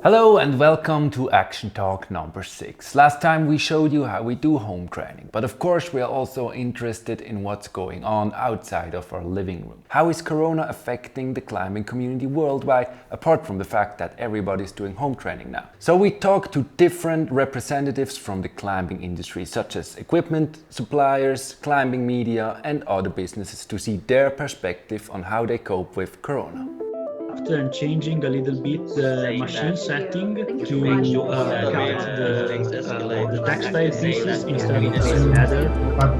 Hello and welcome to Action Talk number 6. Last time we showed you how we do home training, but of course we are also interested in what's going on outside of our living room. How is Corona affecting the climbing community worldwide, apart from the fact that everybody's doing home training now? So we talked to different representatives from the climbing industry, such as equipment suppliers, climbing media and other businesses to see their perspective on how they cope with Corona. And changing a little bit the machine setting to cut the textile pieces instead of using leather. But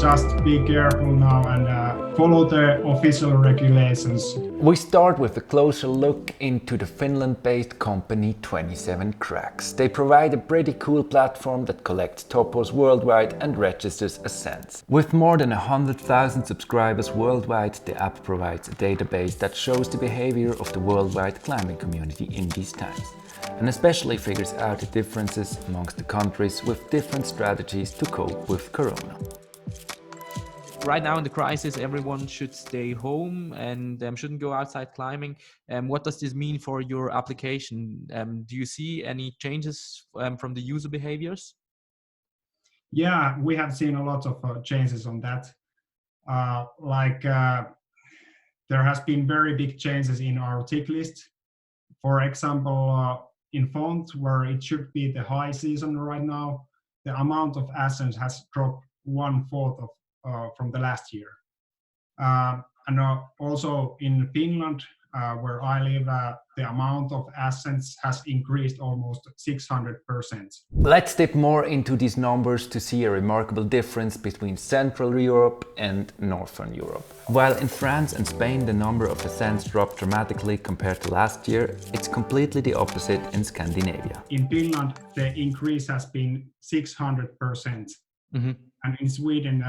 just be careful now and follow the official regulations. We start with a closer look into the Finland-based company 27 Cracks. They provide a pretty cool platform that collects topos worldwide and registers Ascents. With more than 100,000 subscribers worldwide, the app provides a database that shows the behavior of the worldwide climbing community in these times, and especially figures out the differences amongst the countries with different strategies to cope with Corona. Right now in the crisis, everyone should stay home and shouldn't go outside climbing. What does this mean for your application? Do you see any changes from the user behaviors? Yeah, we have seen a lot of changes on that. There has been very big changes in our tick list. For example, in font, where it should be the high season right now, the amount of Ascents has dropped 1/4 from the last year. And also in Finland, where I live, the amount of Ascents has increased almost 600%. Let's dip more into these numbers to see a remarkable difference between Central Europe and Northern Europe. While in France and Spain the number of ascents dropped dramatically compared to last year, it's completely the opposite in Scandinavia. In Finland, the increase has been 600%. And in Sweden,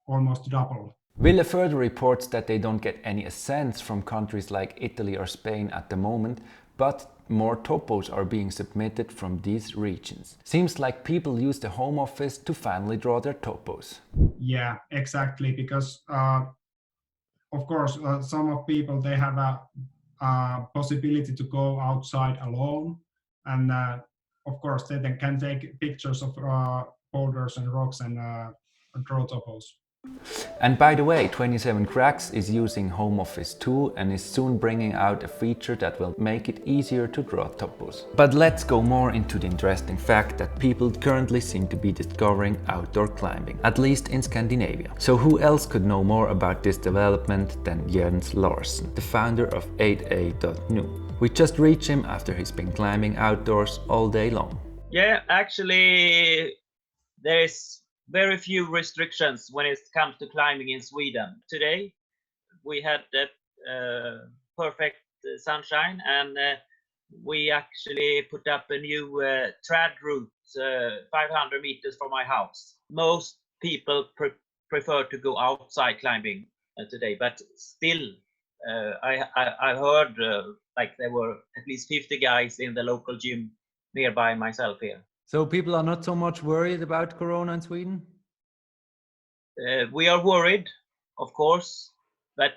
almost double. Ville further reports that they don't get any ascents from countries like Italy or Spain at the moment, but more topos are being submitted from these regions. Seems like people use the home office to finally draw their topos. Yeah, exactly, because of course some of people, they have a possibility to go outside alone, and of course they can take pictures of boulders and rocks and draw topos. And by the way, 27 Cracks is using Home Office 2 and is soon bringing out a feature that will make it easier to draw topos. But let's go more into the interesting fact that people currently seem to be discovering outdoor climbing, at least in Scandinavia. So who else could know more about this development than Jens Larsen, the founder of 8a.nu? We just reached him after he's been climbing outdoors all day long. Yeah, actually, there is very few restrictions when it comes to climbing in Sweden. Today, we had perfect sunshine, and we actually put up a new trad route 500 meters from my house. Most people prefer to go outside climbing today, but still, I heard like there were at least 50 guys in the local gym nearby myself here. So people are not so much worried about Corona in Sweden? We are worried, of course, but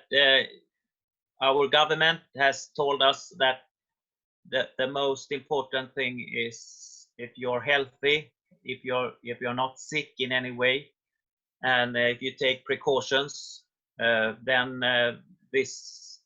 our government has told us that the most important thing is if you're healthy, if you're not sick in any way, and if you take precautions, then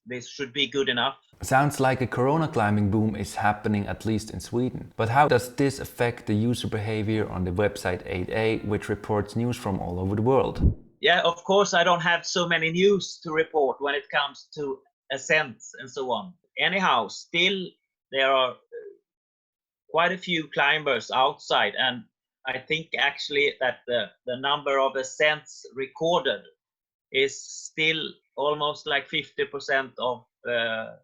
this should be good enough. Sounds like a Corona climbing boom is happening, at least in Sweden. But how does this affect the user behavior on the website 8a, which reports news from all over the world? Yeah, of course, I don't have so many news to report when it comes to ascents and so on. Anyhow, still there are quite a few climbers outside, and I think actually that the number of ascents recorded is still almost like 50% of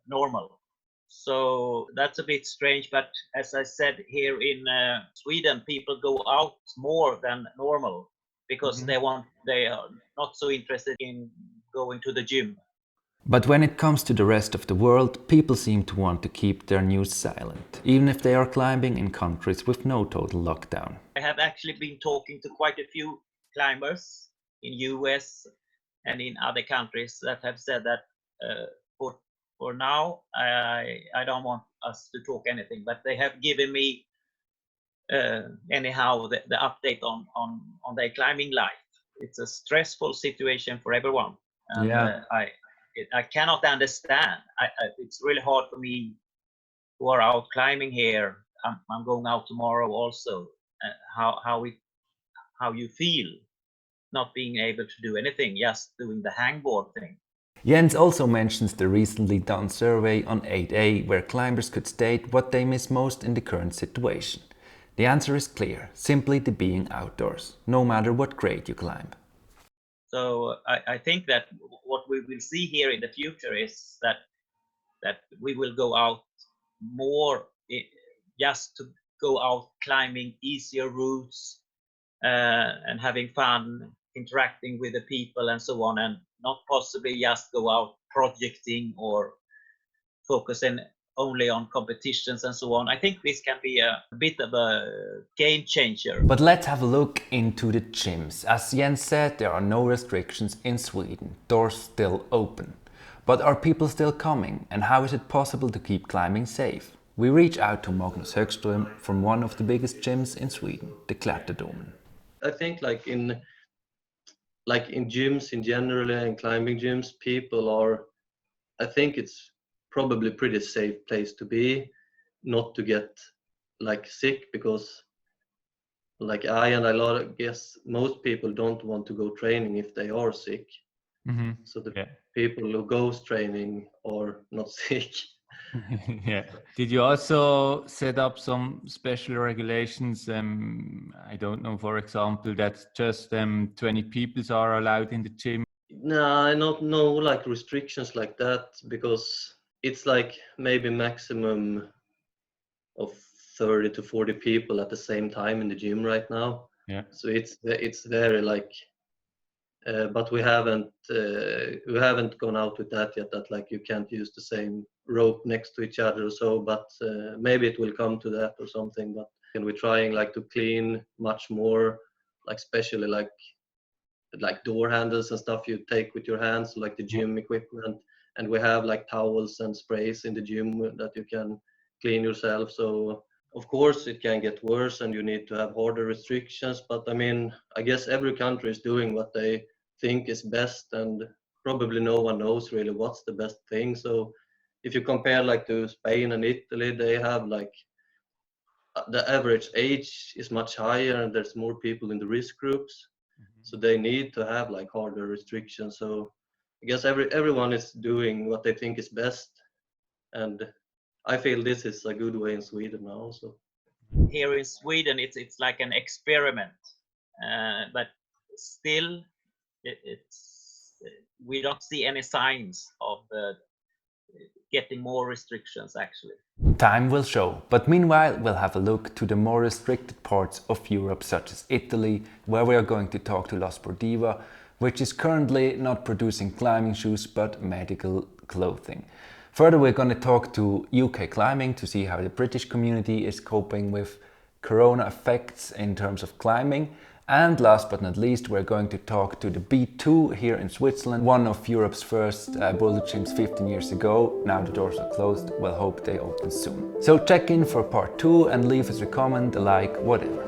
normal. So that's a bit strange, but as I said, here in Sweden, people go out more than normal because they are not so interested in going to the gym. But when it comes to the rest of the world, people seem to want to keep their news silent, even if they are climbing in countries with no total lockdown. I have actually been talking to quite a few climbers in US and in other countries that have said that for for now, I don't want us to talk anything, but they have given me anyhow the update on their climbing life. It's a stressful situation for everyone, and I cannot understand. It's really hard for me who are out climbing here. I'm going out tomorrow also. How you feel not being able to do anything, just doing the hangboard thing. Jens also mentions the recently done survey on 8A where climbers could state what they miss most in the current situation. The answer is clear, simply the being outdoors, no matter what grade you climb. So I think that what we will see here in the future is that we will go out more, just to go out climbing easier routes and having fun, interacting with the people and so on, and not possibly just go out projecting or focusing only on competitions and so on. I think this can be a bit of a game changer. But let's have a look into the gyms. As Jens said, there are no restrictions in Sweden, doors still open. But are people still coming, and how is it possible to keep climbing safe? We reach out to Magnus Högström from one of the biggest gyms in Sweden, the Klätterdomen. I think like in gyms in general and climbing gyms, people are, I think it's probably pretty safe place to be, not to get like sick, because like I guess most people don't want to go training if they are sick. Mm-hmm. So the people who goes training are not sick. Yeah. Did you also set up some special regulations? I don't know, for example, that just 20 people are allowed in the gym? No, I don't know like restrictions like that, because it's like maybe maximum of 30 to 40 people at the same time in the gym right now. Yeah. So it's very like, but we haven't gone out with that yet. That like you can't use the same rope next to each other or so. But maybe it will come to that or something. But and we're trying like to clean much more, like especially like door handles and stuff you take with your hands, like the gym equipment. And we have like towels and sprays in the gym that you can clean yourself. So of course it can get worse and you need to have harder restrictions, but I mean, I guess every country is doing what they think is best, and probably no one knows really what's the best thing. So if you compare like to Spain and Italy, they have like the average age is much higher and there's more people in the risk groups. So they need to have like harder restrictions. So I guess everyone is doing what they think is best, and I feel this is a good way in Sweden now also. Here in Sweden, it's like an experiment, but still, we don't see any signs of getting more restrictions actually. Time will show, but meanwhile we'll have a look to the more restricted parts of Europe, such as Italy, where we are going to talk to La Sportiva, which is currently not producing climbing shoes but medical clothing. Further, we're going to talk to UK Climbing to see how the British community is coping with corona effects in terms of climbing. And last but not least, we're going to talk to the B2 here in Switzerland, one of Europe's first boulder gyms 15 years ago. Now the doors are closed, we'll hope they open soon. So check in for part 2 and leave us a comment, a like, whatever.